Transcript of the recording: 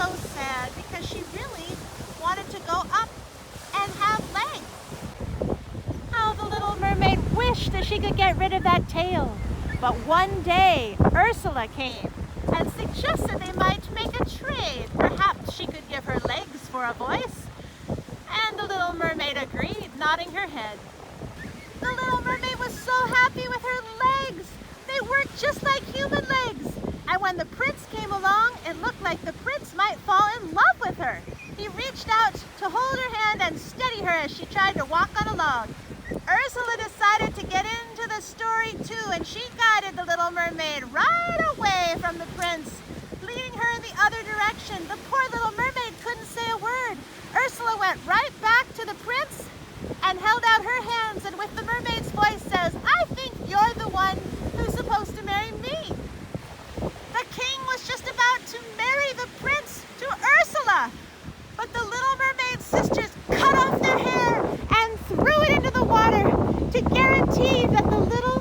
so sad because she really wanted to go up and have legs. How the little mermaid wished that she could get rid of that tail. But one day, Ursula came and suggested they might make a trade. Perhaps she could give her legs for a voice. And the little mermaid agreed, nodding her head. The little mermaid was so happy with her legs. They worked just like human legs. And when the prince came along, it looked like the prince might fall in love with her. He reached out to hold her hand and steady her as she tried to walk on a log. Ursula decided to get into the story too, and she guided the little mermaid right away from the prince, leading her in the other direction. The poor little mermaid couldn't say a word. Ursula went right back to the prince and held out her hands, and with the mermaid's voice says, "I think you're the one who's supposed to marry me." The king was just about to marry the prince to Ursula, but the little mermaid's sisters cut off their hair and threw it into the water to guarantee that the little